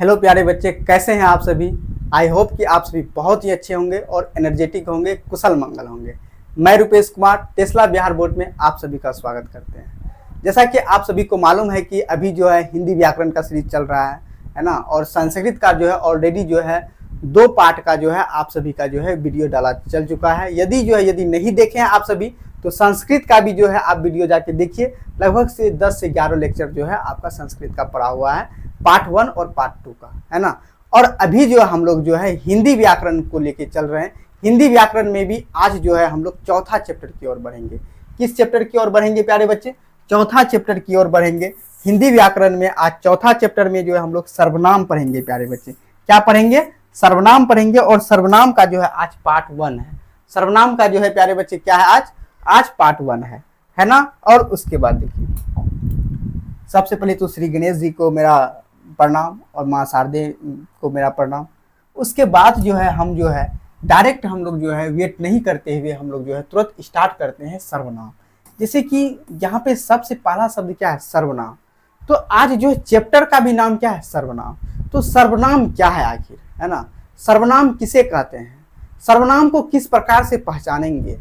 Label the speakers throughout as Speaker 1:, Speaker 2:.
Speaker 1: Hello प्यारे बच्चे, कैसे हैं आप सभी। आई होप कि आप सभी बहुत ही अच्छे होंगे और एनर्जेटिक होंगे, कुशल मंगल होंगे। मैं रुपेश कुमार टेस्ला बिहार बोर्ड में आप सभी का स्वागत करते हैं। जैसा कि आप सभी को मालूम है कि अभी जो है हिंदी व्याकरण का सीरीज चल रहा है ना, और संस्कृत का जो है ऑलरेडी जो है 2 पार्ट का जो है आप सभी का जो है वीडियो डाला चल चुका है। यदि नहीं देखे हैं आप सभी तो संस्कृत का भी जो है आप वीडियो जाके देखिए। लगभग से 10 से 11 लेक्चर जो है आपका संस्कृत का पढ़ा हुआ है, पार्ट 1 और पार्ट 2 का, है ना। और अभी जो हम लोग जो है हिंदी व्याकरण को लेके चल रहे हैं। हिंदी व्याकरण में भी आज जो है हम लोग चौथा चैप्टर की ओर बढ़ेंगे। किस चैप्टर की ओर बढ़ेंगे प्यारे बच्चे? चौथा चैप्टर की ओर बढ़ेंगे। हिंदी व्याकरण में आज चौथा चैप्टर में जो है हम लोग सर्वनाम पढ़ेंगे प्यारे बच्चे। क्या पढ़ेंगे? सर्वनाम पढ़ेंगे। और सर्वनाम का जो है आज पार्ट 1 है। सर्वनाम का जो है प्यारे बच्चे क्या है? आज पार्ट 1 है ना। और उसके बाद देखिए, सबसे पहले तो श्री गणेश जी को मेरा प्रणाम और माँ शारदे को मेरा प्रणाम। उसके बाद जो है हम जो है डायरेक्ट हम लोग जो है वेट नहीं करते हुए हम लोग जो है तुरंत स्टार्ट करते हैं सर्वनाम। जैसे कि यहाँ पे सबसे पहला शब्द क्या है? सर्वनाम। तो आज जो है चैप्टर का भी नाम क्या है? सर्वनाम। तो सर्वनाम क्या है आखिर, है ना। सर्वनाम किसे कहते हैं? सर्वनाम को किस प्रकार से पहचानेंगे?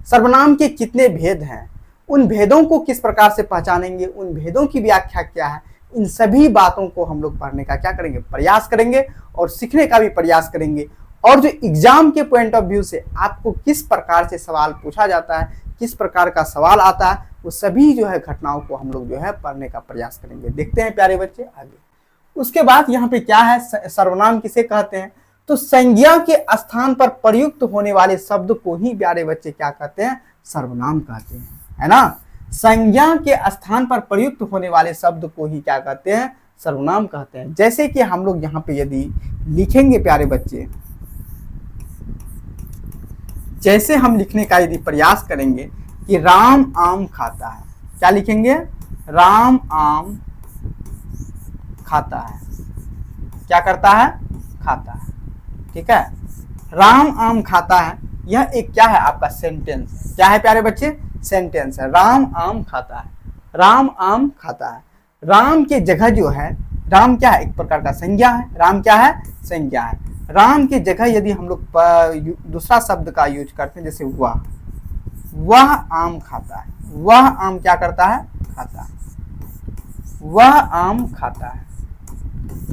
Speaker 1: सर्वनाम के कितने भेद हैं? उन भेदों को किस प्रकार से पहचानेंगे? उन भेदों की व्याख्या क्या है? इन सभी बातों को हम लोग पढ़ने का क्या करेंगे? प्रयास करेंगे और सीखने का भी प्रयास करेंगे। और जो एग्जाम के पॉइंट ऑफ व्यू से आपको किस प्रकार से सवाल पूछा जाता है, किस प्रकार का सवाल आता है, वो सभी जो है घटनाओं को हम लोग जो है पढ़ने का प्रयास करेंगे। देखते हैं प्यारे बच्चे आगे। उसके बाद यहाँ पे क्या है? सर्वनाम किसे कहते हैं? तो संज्ञा के स्थान पर प्रयुक्त होने वाले शब्द को ही प्यारे बच्चे क्या कहते हैं? सर्वनाम कहते हैं, है ना। संज्ञा के स्थान पर प्रयुक्त होने वाले शब्द को ही क्या कहते हैं? सर्वनाम कहते हैं। जैसे कि हम लोग यहाँ पे यदि लिखेंगे प्यारे बच्चे, जैसे हम लिखने का यदि प्रयास करेंगे कि राम आम खाता है, क्या लिखेंगे? राम आम खाता है। क्या करता है? खाता है। ठीक है, राम आम खाता है। यह एक क्या है? आपका सेंटेंस। क्या है प्यारे बच्चे? सेंटेंस है। राम आम खाता है। राम आम खाता है। राम के जगह जो है, राम क्या है? एक प्रकार का संज्ञा है। राम क्या है? संज्ञा है। राम के जगह यदि हम लोग दूसरा शब्द का यूज करते हैं, जैसे वह आम खाता है। वह आम क्या करता है? खाता है। वह आम खाता है।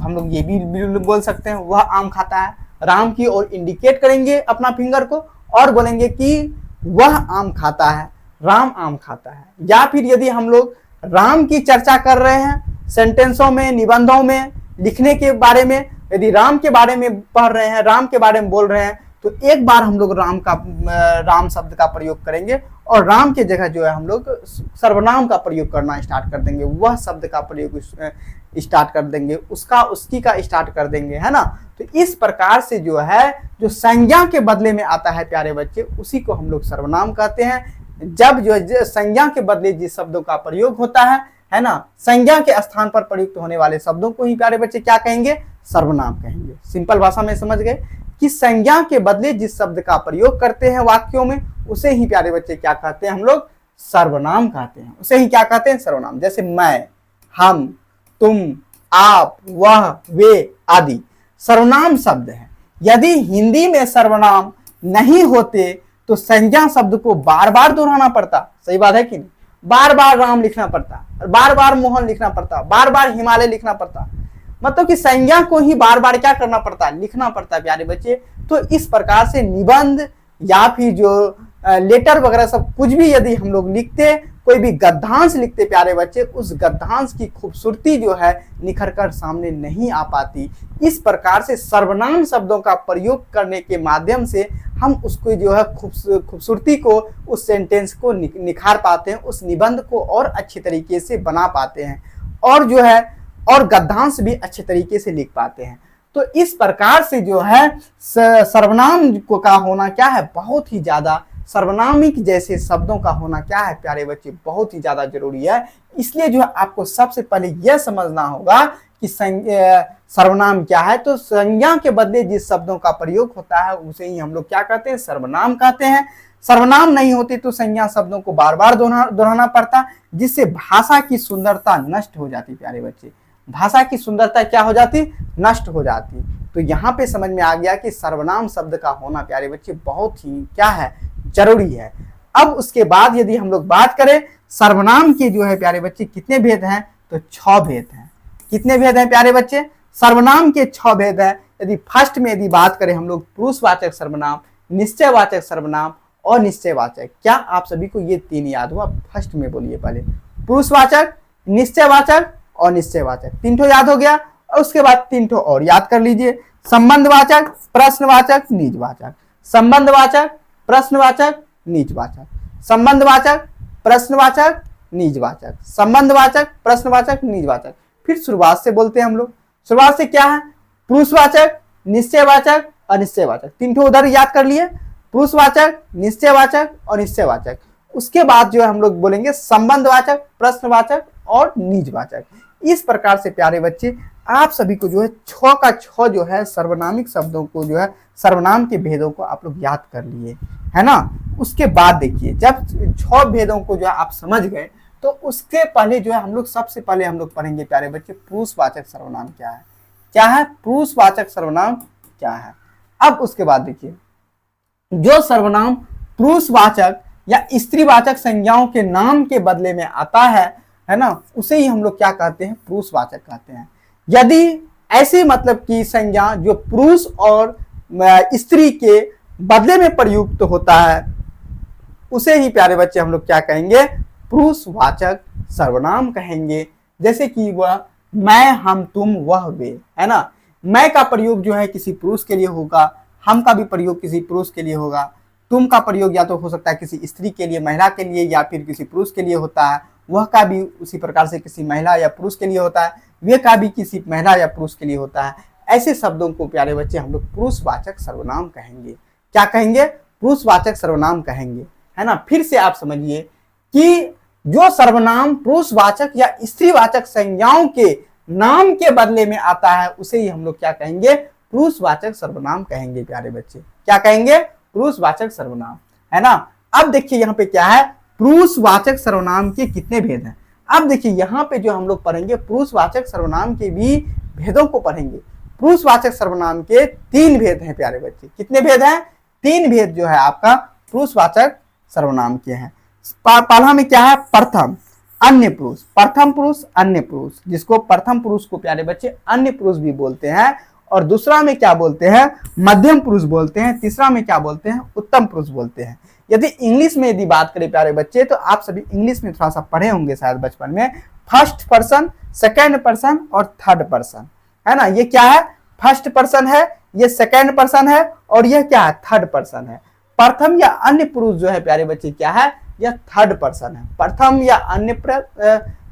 Speaker 1: हम लोग ये भी बोल सकते हैं वह आम खाता है। राम की ओर इंडिकेट करेंगे अपना फिंगर को और बोलेंगे कि वह आम खाता है, राम आम खाता है। या फिर यदि हम लोग राम की चर्चा कर रहे हैं सेंटेंसों में, निबंधों में, लिखने के बारे में, यदि राम के बारे में पढ़ रहे हैं, राम के बारे में बोल रहे हैं, तो एक बार हम लोग राम शब्द का प्रयोग करेंगे और राम के जगह जो है हम लोग सर्वनाम का प्रयोग करना स्टार्ट कर देंगे। वह शब्द का प्रयोग स्टार्ट कर देंगे, उसका उसकी का स्टार्ट कर देंगे, है ना। तो इस प्रकार से जो है जो संज्ञा के बदले में आता है प्यारे बच्चे, उसी को हम लोग सर्वनाम कहते हैं। जब जो संज्ञा के बदले जिस शब्दों का प्रयोग होता है ना, संज्ञा के स्थान पर प्रयुक्त होने वाले शब्दों को ही प्यारे बच्चे क्या कहेंगे? सर्वनाम कहेंगे। सिंपल भाषा में समझ गए कि संज्ञा के बदले जिस शब्द का प्रयोग करते हैं वाक्यों में, उसे ही प्यारे बच्चे क्या कहते हैं? हम लोग सर्वनाम कहते हैं। उसे ही क्या कहते हैं? सर्वनाम। जैसे मैं, हम, तुम, आप, वह, वे आदि सर्वनाम शब्द हैं। यदि हिंदी में सर्वनाम नहीं होते तो संज्ञा शब्द को बार बार दोहराना पड़ता। सही बात है कि नहीं? बार बार राम लिखना पड़ता, बार बार मोहन लिखना पड़ता, बार बार हिमालय लिखना पड़ता। मतलब कि संज्ञा को ही बार बार क्या करना पड़ता है? लिखना पड़ता है प्यारे बच्चे। तो इस प्रकार से निबंध या फिर जो लेटर वगैरह सब कुछ भी यदि हम लोग लिखते, कोई भी गद्यांश लिखते प्यारे बच्चे, उस गद्यांश की खूबसूरती जो है निखर कर सामने नहीं आ पाती। इस प्रकार से सर्वनाम शब्दों का प्रयोग करने के माध्यम से हम उसको जो है खूबसूरती को, उस सेंटेंस को निखार पाते हैं, उस निबंध को और अच्छे तरीके से बना पाते हैं और जो है और गद्यांश भी अच्छे तरीके से लिख पाते हैं। तो इस प्रकार से जो है सर्वनाम को का होना क्या है? बहुत ही ज्यादा, सर्वनामिक जैसे शब्दों का होना क्या है प्यारे बच्चे? बहुत ही ज्यादा जरूरी है। इसलिए जो है आपको सबसे पहले यह समझना होगा कि सर्वनाम क्या है। तो संज्ञा के बदले जिस शब्दों का प्रयोग होता है उसे ही हम लोग क्या कहते हैं? सर्वनाम कहते हैं। सर्वनाम नहीं होते तो संज्ञा शब्दों को बार बार दोहराना पड़ता, जिससे भाषा की सुंदरता नष्ट हो जाती प्यारे बच्चे। भाषा की सुंदरता क्या हो जाती, नष्ट हो जाती। तो यहाँ पे समझ में आ गया कि सर्वनाम शब्द का होना प्यारे बच्चे बहुत ही क्या है, जरूरी है। अब उसके बाद यदि हम लोग बात करें सर्वनाम के जो है प्यारे बच्चे कितने भेद हैं, तो 6 भेद हैं। कितने भेद हैं प्यारे बच्चे, सर्वनाम के 6 भेद हैं। यदि फर्स्ट में यदि बात करें हम लोग पुरुषवाचक सर्वनाम, निश्चयवाचक सर्वनाम और निश्चयवाचक। क्या आप सभी को ये 3 याद हुआ? फर्स्ट में बोलिए पहले, पुरुषवाचक, निश्चयवाचक और निश्चयवाचक, 3 ठो याद हो गया। और उसके बाद 3 ठो और याद कर लीजिए, संबंधवाचक, प्रश्नवाचक, निजवाचक। संबंधवाचक, प्रश्नवाचक, निजवाचक। संबंधवाचक, प्रश्नवाचक, निजवाचक। संबंधवाचक, प्रश्नवाचक, निजवाचक। फिर शुरुआत से बोलते हैं हम लोग। शुरुआत से क्या है, पुरुषवाचक, निश्चयवाचक और निश्चयवाचक, 3 ठो उधर याद कर लिए, पुरुषवाचक, निश्चयवाचक और निश्चयवाचक। उसके बाद जो है हम लोग बोलेंगे संबंधवाचक, प्रश्नवाचक और निजवाचक। इस प्रकार से प्यारे बच्चे आप सभी को जो है 6 का 6 जो है सर्वनामिक शब्दों को जो है सर्वनाम के भेदों को आप लोग याद कर लिए, है ना। उसके बाद देखिए जब 6 भेदों को जो है आप समझ गए, तो उसके पहले जो है हम लोग सबसे पहले हम लोग पढ़ेंगे प्यारे बच्चे पुरुषवाचक सर्वनाम क्या है। क्या है, पुरुषवाचक सर्वनाम क्या है। अब उसके बाद देखिए जो सर्वनाम पुरुषवाचक या स्त्रीवाचक संज्ञाओं के नाम के बदले में आता है ना, उसे ही हम लोग क्या कहते हैं, पुरुषवाचक कहते हैं। यदि ऐसी मतलब की संज्ञा जो पुरुष और स्त्री के बदले में प्रयुक्त होता है, उसे ही प्यारे बच्चे हम लोग क्या कहेंगे, पुरुषवाचक सर्वनाम कहेंगे। जैसे कि वह, मैं, हम, तुम, वह, वे, है ना। मैं का प्रयोग जो है किसी पुरुष के लिए होगा, हम का भी प्रयोग किसी पुरुष के लिए होगा, तुम का प्रयोग या तो हो सकता है किसी स्त्री के लिए, महिला के लिए, या फिर किसी पुरुष के लिए होता है। वह का भी उसी प्रकार से किसी महिला या पुरुष के लिए होता है। वे का भी किसी महिला या पुरुष के लिए होता है। ऐसे शब्दों को प्यारे बच्चे हम लोग पुरुषवाचक सर्वनाम कहेंगे। क्या कहेंगे, पुरुषवाचक सर्वनाम कहेंगे, है ना। फिर से आप समझिए कि जो सर्वनाम पुरुषवाचक या स्त्रीवाचक संज्ञाओं के नाम के बदले में आता है, उसे ही हम लोग क्या कहेंगे, पुरुषवाचक सर्वनाम कहेंगे प्यारे बच्चे। क्या कहेंगे, पुरुषवाचक सर्वनाम, है ना। अब देखिए यहाँ पे क्या है, पुरुषवाचक सर्वनाम के कितने भेद हैं। अब देखिए यहाँ पे जो हम लोग पढ़ेंगे पुरुषवाचक सर्वनाम के भी भेदों को पढ़ेंगे। पुरुषवाचक सर्वनाम के 3 भेद हैं प्यारे बच्चे। कितने भेद हैं, 3 भेद जो है आपका पुरुषवाचक सर्वनाम के हैं। पहला में क्या है, प्रथम, अन्य पुरुष। प्रथम पुरुष, अन्य पुरुष, जिसको प्रथम पुरुष को प्यारे बच्चे अन्य पुरुष भी बोलते हैं। और दूसरा में क्या बोलते हैं, मध्यम पुरुष बोलते हैं। तीसरा में क्या बोलते हैं, उत्तम पुरुष बोलते हैं। यदि इंग्लिश में यदि बात करें प्यारे बच्चे, तो आप सभी इंग्लिश में थोड़ा सा पढ़े होंगे शायद बचपन में, फर्स्ट पर्सन, सेकेंड पर्सन और थर्ड पर्सन, है ना। ये क्या है, फर्स्ट पर्सन है, ये सेकेंड पर्सन है और यह क्या है, थर्ड पर्सन है। प्रथम या अन्य पुरुष जो है प्यारे बच्चे क्या है, यह थर्ड पर्सन है। प्रथम या अन्य पुरुष,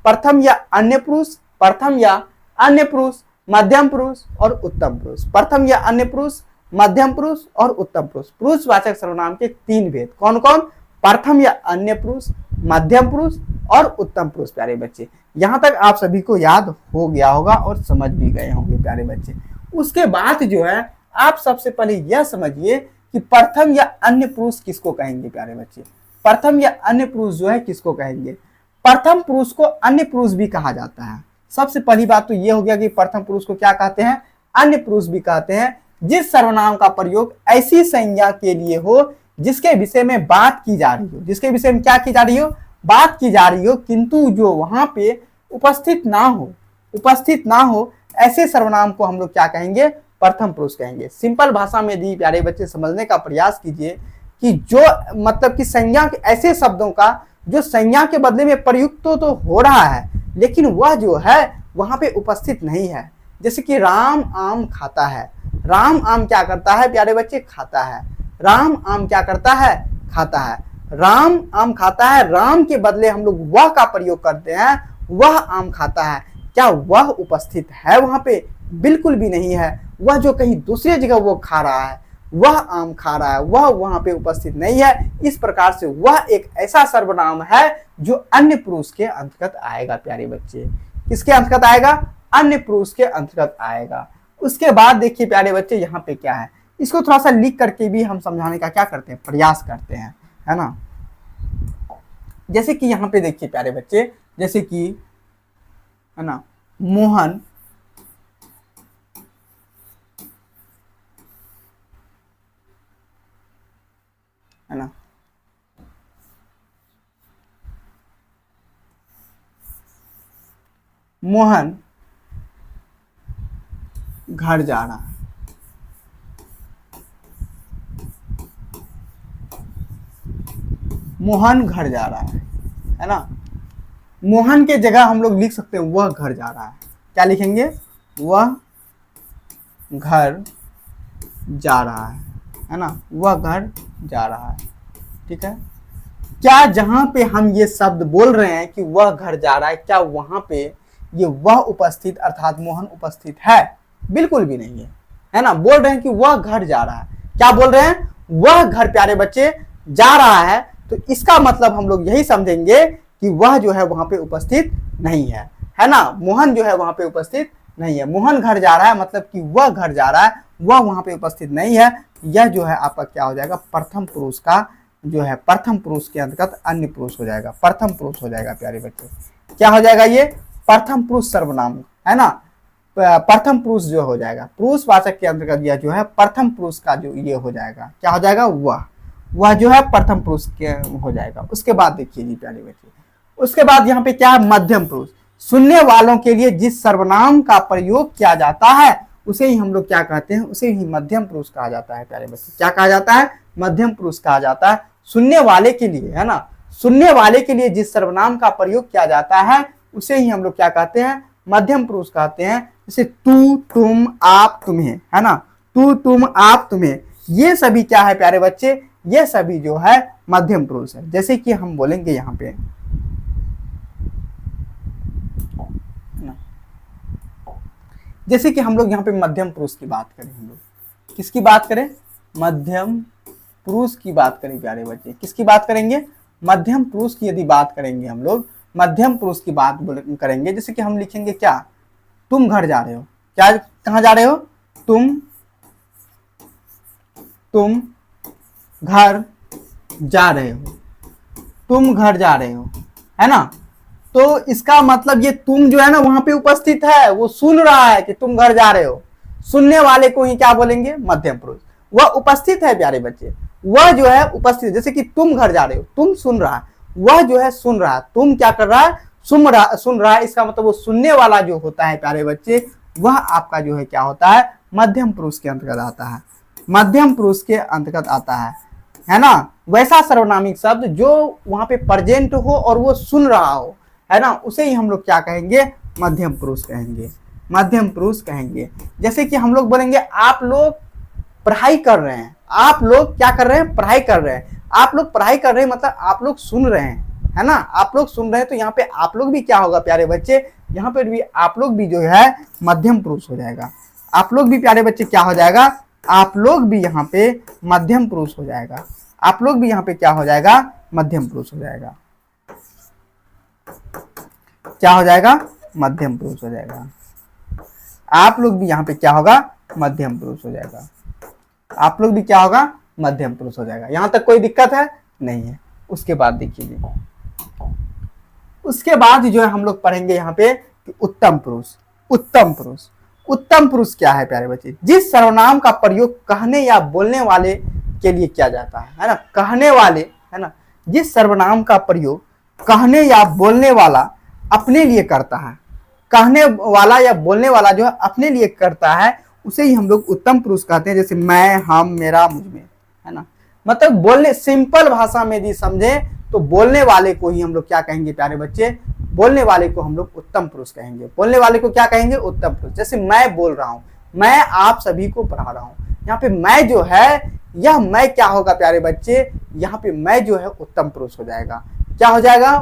Speaker 1: प्रथम या अन्य पुरुष, मध्यम पुरुष और उत्तम पुरुष। प्रथम या अन्य पुरुष, मध्यम पुरुष और उत्तम पुरुष। पुरुषवाचक सर्वनाम के 3 भेद कौन कौन, प्रथम या अन्य पुरुष, मध्यम पुरुष और उत्तम पुरुष प्यारे बच्चे। यहां तक आप सभी को याद हो गया होगा और समझ भी गए होंगे प्यारे बच्चे। उसके बाद जो है आप सबसे पहले यह समझिए कि प्रथम या अन्य पुरुष किसको कहेंगे प्यारे बच्चे। प्रथम या अन्य पुरुष जो है किसको कहेंगे, प्रथम पुरुष को अन्य पुरुष भी कहा जाता है। सबसे पहली बात तो यह हो गया कि प्रथम पुरुष को क्या कहते हैं, अन्य पुरुष भी कहते हैं। जिस सर्वनाम का प्रयोग ऐसी संज्ञा के लिए हो जिसके विषय में बात की जा रही हो, जिसके विषय में क्या की जा रही हो, बात की जा रही हो, किंतु जो वहां पे उपस्थित ना हो, ऐसे सर्वनाम को हम लोग क्या कहेंगे, प्रथम पुरुष कहेंगे। सिंपल भाषा में दी प्यारे बच्चे समझने का प्रयास कीजिए कि जो मतलब कि संज्ञा के ऐसे शब्दों का जो संज्ञा के बदले में प्रयुक्त तो हो रहा है, लेकिन वह जो है वहां पे उपस्थित नहीं है। जैसे कि राम आम खाता है, राम आम क्या करता है प्यारे बच्चे, खाता है। राम आम क्या करता है, खाता है। राम आम खाता है, राम के बदले हम लोग वह का प्रयोग करते हैं, वह आम खाता है। क्या वह उपस्थित है वहां पे, बिल्कुल भी नहीं है। वह जो कहीं दूसरी जगह वो खा रहा है, वह आम खा रहा है, वह वहां पे उपस्थित नहीं है। इस प्रकार से वह एक ऐसा सर्वनाम है जो अन्य पुरुष के अंतर्गत आएगा प्यारे बच्चे। किसके अंतर्गत आएगा, अन्य पुरुष के अंतर्गत आएगा। उसके बाद देखिए प्यारे बच्चे यहाँ पे क्या है, इसको थोड़ा सा लिख करके भी हम समझाने का क्या करते हैं, प्रयास करते हैं, है ना। जैसे कि यहाँ पे देखिए प्यारे बच्चे, जैसे कि है ना, मोहन है ना, मोहन घर जा रहा है। मोहन घर जा रहा है ना। मोहन के जगह हम लोग लिख सकते हैं वह घर जा रहा है। क्या लिखेंगे? वह घर जा रहा है ना, वह घर जा रहा है। ठीक है, क्या जहां पे हम ये शब्द बोल रहे हैं कि वह घर जा रहा है, क्या वहां पे ये वह उपस्थित अर्थात मोहन उपस्थित है? बिल्कुल भी नहीं है ना। बोल रहे हैं कि वह घर जा रहा है। क्या बोल रहे हैं? वह घर प्यारे बच्चे जा रहा है, तो इसका मतलब हम लोग यही समझेंगे कि वह जो है वहां पे उपस्थित नहीं है ना। मोहन जो है वहां पे उपस्थित नहीं है। मोहन घर जा रहा है मतलब कि वह घर जा रहा है, वह वहां पे उपस्थित नहीं है। यह जो है आपका क्या हो जाएगा? प्रथम पुरुष का जो है, प्रथम पुरुष के अंतर्गत अन्य पुरुष हो जाएगा, प्रथम पुरुष हो जाएगा प्यारे बच्चे। क्या हो जाएगा? ये प्रथम पुरुष सर्वनाम है ना, प्रथम पुरुष जो हो जाएगा, पुरुषवाचक के अंतर्गत यह जो है प्रथम पुरुष का जो ये हो जाएगा, क्या हो जाएगा? वह जो है प्रथम पुरुष के हो जाएगा। उसके बाद देखिए जी प्यारे बच्चे, उसके बाद यहाँ पे क्या है? मध्यम पुरुष। सुनने वालों के लिए जिस सर्वनाम का प्रयोग किया जाता है उसे ही हम लोग क्या कहते हैं? उसे ही मध्यम पुरुष कहा जाता है प्यारे बच्चे। क्या कहा जाता है? मध्यम पुरुष कहा जाता है। सुनने वाले के लिए है ना, सुनने वाले के लिए जिस सर्वनाम का प्रयोग किया जाता है उसे ही हम लोग क्या कहते हैं? मध्यम पुरुष कहते हैं। जैसे तू, तुम, आप, तुम्हें, है ना, तू, तुम, आप, तुम्हें, ये सभी क्या है प्यारे बच्चे? ये सभी जो है मध्यम पुरुष है। जैसे कि हम बोलेंगे यहाँ पे, जैसे कि हम लोग यहाँ पे मध्यम पुरुष की बात करें, हम लोग किसकी बात करें? मध्यम पुरुष की बात करें प्यारे बच्चे। किसकी बात करेंगे? मध्यम पुरुष की यदि बात करेंगे हम लोग, मध्यम पुरुष की बात करेंगे। जैसे कि हम लिखेंगे क्या? तुम घर जा रहे हो। क्या, कहाँ जा रहे हो? तुम घर जा रहे हो, तुम घर जा रहे हो, है ना। तो इसका मतलब ये तुम जो है ना वहां पे उपस्थित है, वो सुन रहा है कि तुम घर जा रहे हो। सुनने वाले को ही क्या बोलेंगे? मध्यम पुरुष। वह उपस्थित है प्यारे बच्चे, वह जो है उपस्थित। जैसे कि तुम घर जा रहे हो, तुम सुन रहा है, वह जो है सुन रहा है, तुम क्या कर रहा है? सुन रहा है। इसका मतलब वो सुनने वाला जो होता है प्यारे बच्चे, वह आपका जो है क्या होता है? मध्यम पुरुष के अंतर्गत आता है, मध्यम पुरुष के अंतर्गत आता है ना। वैसा सर्वनामिक शब्द जो वहां पे प्रेजेंट हो और वो सुन रहा हो, है ना, उसे ही हम लोग क्या कहेंगे? मध्यम पुरुष कहेंगे, मध्यम पुरुष कहेंगे। जैसे कि हम लोग बोलेंगे आप लोग पढ़ाई कर रहे हैं, आप लोग क्या कर रहे हैं? पढ़ाई कर रहे हैं। आप लोग पढ़ाई कर रहे हैं मतलब आप लोग सुन रहे हैं, है ना, आप लोग सुन रहे हैं। तो यहाँ पे आप लोग भी क्या होगा प्यारे बच्चे? यहाँ पे भी आप लोग भी जो है मध्यम पुरुष हो जाएगा। आप लोग भी प्यारे बच्चे क्या हो जाएगा? आप लोग भी यहाँ पे मध्यम पुरुष हो जाएगा। आप लोग भी यहाँ पे क्या हो जाएगा? मध्यम पुरुष हो जाएगा। क्या हो जाएगा? मध्यम पुरुष हो जाएगा। आप लोग भी यहाँ पे क्या होगा? मध्यम पुरुष हो जाएगा। आप लोग भी क्या होगा? मध्यम पुरुष हो जाएगा। यहां तक कोई दिक्कत है? नहीं है। उसके बाद देखिए, उसके बाद जो है हम लोग पढ़ेंगे यहाँ पे कि उत्तम पुरुष। उत्तम पुरुष, उत्तम पुरुष क्या है प्यारे बच्चे? जिस सर्वनाम का प्रयोग कहने या बोलने वाले के लिए किया जाता है ना, कहने वाले, है ना, जिस सर्वनाम का प्रयोग कहने या बोलने वाला अपने लिए करता है, कहने वाला या बोलने वाला जो है अपने लिए करता है, उसे ही हम लोग उत्तम पुरुष कहते हैं। जैसे मैं, हम, मेरा, मुझ में, है ना। मतलब बोलने, सिंपल भाषा में यदि समझे तो बोलने वाले को ही हम लोग क्या कहेंगे प्यारे बच्चे? बोलने वाले को हम लोग उत्तम पुरुष कहेंगे। बोलने वाले को क्या कहेंगे? उत्तम पुरुष। जैसे मैं बोल रहा हूं, मैं आप सभी को पढ़ा रहा हूं, यहाँ पे मैं जो है, यह मैं क्या होगा प्यारे बच्चे? यहाँ पे मैं जो है उत्तम पुरुष हो जाएगा। क्या हो जाएगा?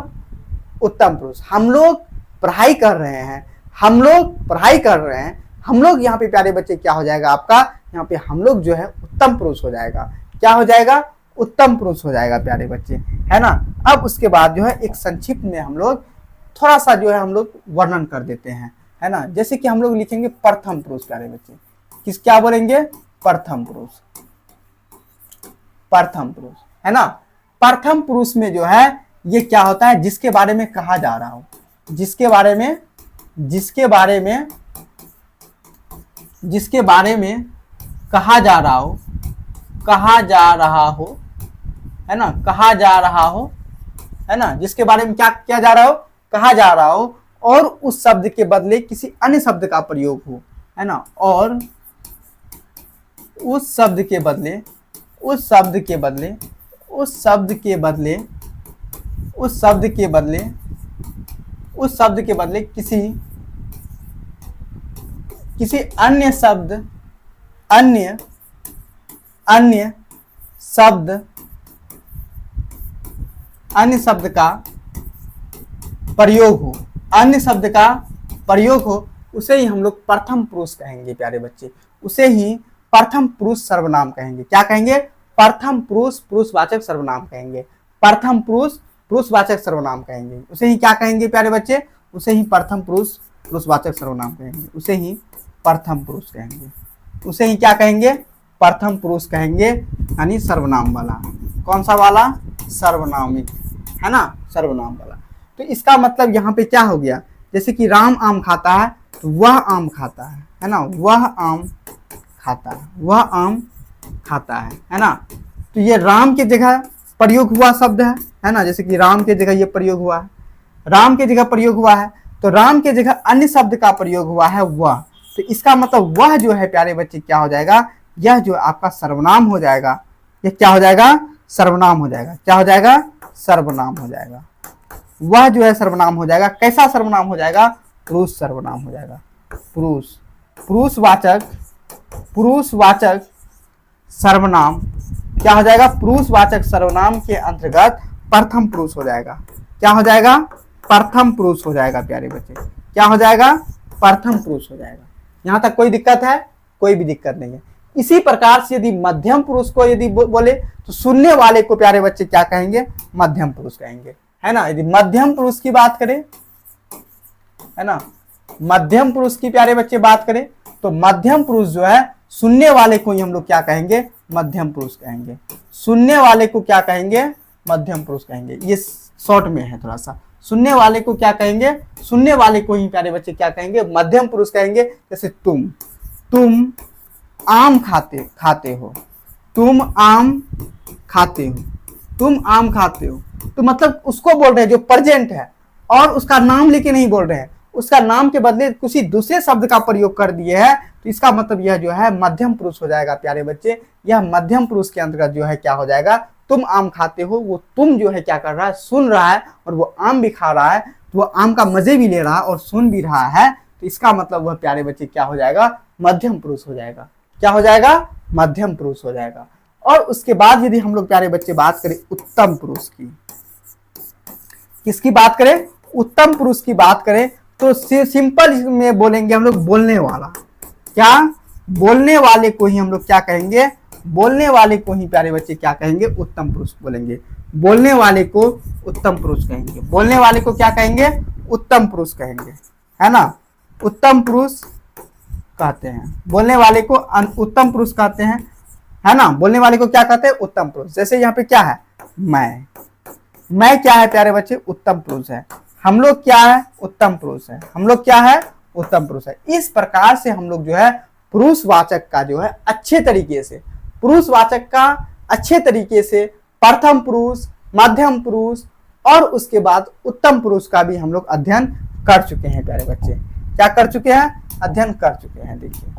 Speaker 1: उत्तम पुरुष। हम लोग पढ़ाई कर रहे हैं, हम लोग पढ़ाई कर रहे हैं, हम लोग यहाँ पे प्यारे बच्चे क्या हो जाएगा आपका? यहाँ पे हम लोग जो है उत्तम पुरुष हो जाएगा। क्या हो जाएगा? उत्तम पुरुष हो जाएगा प्यारे बच्चे, है ना। अब उसके बाद जो है एक संक्षिप्त में हम लोग थोड़ा सा जो है हम लोग वर्णन कर देते हैं, है ना। जैसे कि हम लोग लिखेंगे प्रथम पुरुष प्यारे बच्चे। किस, क्या बोलेंगे? प्रथम पुरुष, प्रथम पुरुष, है ना। प्रथम पुरुष में जो है ये क्या होता है? जिसके बारे में कहा जा रहा हो, जिसके बारे में जिसके बारे में कहा जा रहा हो, है ना, कहा जा रहा हो, है ना, जिसके बारे में क्या किया जा रहा हो, कहा जा रहा हो, और उस शब्द के बदले किसी अन्य शब्द का प्रयोग हो, है ना, और उस शब्द के बदले किसी अन्य शब्द का प्रयोग हो, उसे ही हम लोग प्रथम पुरुष कहेंगे प्यारे बच्चे, उसे ही प्रथम पुरुष सर्वनाम कहेंगे। क्या कहेंगे? प्रथम पुरुष पुरुषवाचक सर्वनाम कहेंगे, प्रथम पुरुष पुरुषवाचक सर्वनाम कहेंगे, उसे ही क्या कहेंगे प्यारे बच्चे? उसे ही प्रथम पुरुष पुरुषवाचक सर्वनाम कहेंगे, उसे ही प्रथम पुरुष कहेंगे, उसे ही क्या कहेंगे? प्रथम पुरुष कहेंगे, यानी सर्वनाम वाला। कौन सा वाला? सर्वनामिक, है ना, सर्वनाम वाला। तो इसका मतलब यहाँ पे क्या हो गया? जैसे कि राम आम खाता है तो वह आम खाता है ना, वह आम खाता है, वह आम खाता है ना। तो ये राम के जगह प्रयोग हुआ शब्द है ना, जैसे कि राम के जगह ये प्रयोग हुआ है, राम के जगह प्रयोग हुआ है, तो राम के जगह अन्य शब्द का प्रयोग हुआ है वह। तो इसका मतलब वह जो है प्यारे बच्चे क्या हो जाएगा? यह जो आपका सर्वनाम हो जाएगा, यह क्या हो जाएगा? सर्वनाम हो जाएगा। क्या हो जाएगा? सर्वनाम हो जाएगा। वह जो है सर्वनाम हो जाएगा। कैसा सर्वनाम हो जाएगा? पुरुष सर्वनाम हो जाएगा। पुरुषवाचक सर्वनाम क्या हो जाएगा? पुरुषवाचक सर्वनाम के अंतर्गत प्रथम पुरुष हो जाएगा। क्या हो जाएगा? प्रथम पुरुष हो जाएगा प्यारे बच्चे। क्या हो जाएगा? प्रथम पुरुष हो जाएगा। यहाँ तक कोई दिक्कत है? कोई भी दिक्कत नहीं है। इसी प्रकार से यदि मध्यम पुरुष को यदि बोले तो सुनने वाले को प्यारे बच्चे क्या कहेंगे? मध्यम पुरुष कहेंगे, है ना। यदि मध्यम पुरुष की बात करें, है ना, मध्यम पुरुष की प्यारे बच्चे बात करें तो मध्यम पुरुष जो है सुनने वाले को ही हम लोग क्या कहेंगे? मध्यम पुरुष कहेंगे। सुनने वाले को क्या कहेंगे? मध्यम पुरुष कहेंगे। ये शॉर्ट में है थोड़ा सा। सुनने वाले को क्या कहेंगे? सुनने वाले को ही प्यारे बच्चे क्या कहेंगे? मध्यम पुरुष कहेंगे। जैसे तुम आम खाते हो, तुम आम खाते हो, तुम आम खाते हो। तो मतलब उसको बोल रहे हैं जो प्रेजेंट है, और उसका नाम लेके नहीं बोल रहे हैं, उसका नाम के बदले किसी दूसरे शब्द का प्रयोग कर दिए है। तो इसका मतलब यह जो है मध्यम पुरुष हो जाएगा प्यारे बच्चे। यह मध्यम पुरुष के अंतर्गत जो है क्या हो जाएगा? तुम आम खाते हो, वो तुम जो है क्या कर रहा है? सुन रहा है, और वो आम भी खा रहा है, तो वो आम का मजे भी ले रहा है और सुन भी रहा है। तो इसका मतलब वह प्यारे बच्चे क्या हो जाएगा? मध्यम पुरुष हो जाएगा। क्या हो जाएगा? मध्यम पुरुष हो जाएगा। और उसके बाद यदि हम लोग प्यारे बच्चे बात करें उत्तम पुरुष की, किसकी बात करें? उत्तम पुरुष की बात करें तो सिंपल में बोलेंगे हम लोग बोलने वाला। क्या? बोलने वाले को ही हम लोग क्या कहेंगे? बोलने वाले को ही प्यारे बच्चे क्या कहेंगे? उत्तम पुरुष बोलेंगे। बोलने वाले को उत्तम पुरुष कहेंगे। बोलने वाले को क्या कहेंगे? उत्तम पुरुष कहेंगे, है ना। उत्तम पुरुष कहते हैं, बोलने वाले को उत्तम पुरुष कहते हैं, है ना। बोलने वाले को क्या कहते हैं? उत्तम पुरुष। जैसे यहाँ पे क्या है? मैं क्या है प्यारे बच्चे? उत्तम पुरुष है। हम लोग क्या है? उत्तम पुरुष है। हम लोग क्या है? उत्तम पुरुष है। इस प्रकार से हम लोग जो है पुरुषवाचक का जो है अच्छे तरीके से, पुरुषवाचक का अच्छे तरीके से प्रथम पुरुष, मध्यम पुरुष और उसके बाद उत्तम पुरुष का भी हम लोग अध्ययन कर चुके हैं प्यारे बच्चे। क्या कर चुके हैं? अध्ययन कर चुके हैं। देखिए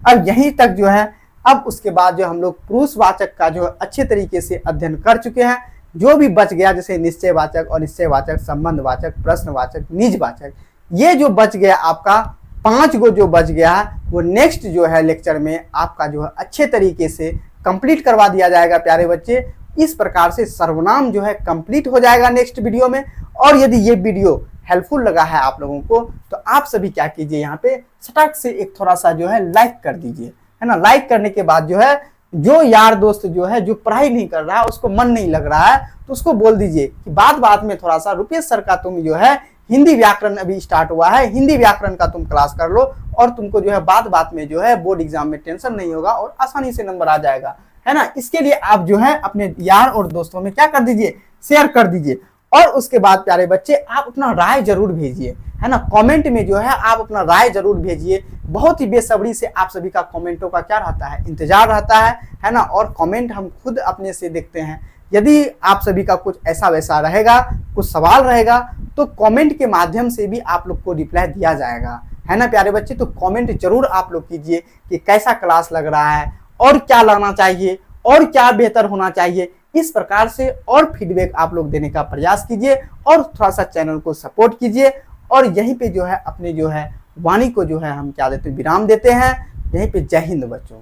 Speaker 1: अब यहीं तक जो है, अब उसके बाद जो हम लोग पुरुषवाचक का जो अच्छे तरीके से अध्ययन कर चुके हैं। जो भी बच गया जैसे निश्चयवाचक और निश्चयवाचक, संबंधवाचक, प्रश्नवाचक, निजवाचक, ये जो बच गया आपका 5 गो जो बच गया है, वो नेक्स्ट जो है लेक्चर में आपका जो है अच्छे तरीके से कंप्लीट करवा दिया जाएगा प्यारे बच्चे। इस प्रकार से सर्वनाम जो है कंप्लीट हो जाएगा नेक्स्ट वीडियो में। और यदि ये वीडियो हेल्पफुल लगा है आप लोगों को तो आप सभी क्या कीजिए, यहाँ पे सटक से एक थोड़ा सा जो है लाइक कर दीजिए, है ना। लाइक करने के बाद जो है जो यार दोस्त जो है जो पढ़ाई नहीं कर रहा है, उसको मन नहीं लग रहा है, तो उसको बोल दीजिए कि बात में थोड़ा सा रुपेश सर का तुम जो है हिंदी व्याकरण अभी स्टार्ट हुआ है, हिंदी व्याकरण का तुम क्लास कर लो, और तुमको जो है बात में जो है बोर्ड एग्जाम में टेंशन नहीं होगा और आसानी से नंबर आ जाएगा, है ना। इसके लिए आप जो है अपने यार और दोस्तों में क्या कर दीजिए? शेयर कर दीजिए। और उसके बाद प्यारे बच्चे आप अपना राय जरूर भेजिए, है ना। कमेंट में जो है आप अपना राय जरूर भेजिए। बहुत ही बेसब्री से आप सभी का कमेंटों का क्या रहता है, इंतजार रहता है ना। और कमेंट हम खुद अपने से देखते हैं। यदि आप सभी का कुछ ऐसा वैसा रहेगा, कुछ सवाल रहेगा, तो कमेंट के माध्यम से भी आप लोग को रिप्लाई दिया जाएगा, है ना प्यारे बच्चे। तो कमेंट जरूर आप लोग कीजिए कि कैसा क्लास लग रहा है और क्या लगना चाहिए और क्या बेहतर होना चाहिए। इस प्रकार से और फीडबैक आप लोग देने का प्रयास कीजिए और थोड़ा सा चैनल को सपोर्ट कीजिए। और यहीं पे जो है अपने जो है वाणी को जो है हम क्या देते हैं, विराम देते हैं। यहीं पे जय हिंद बच्चों।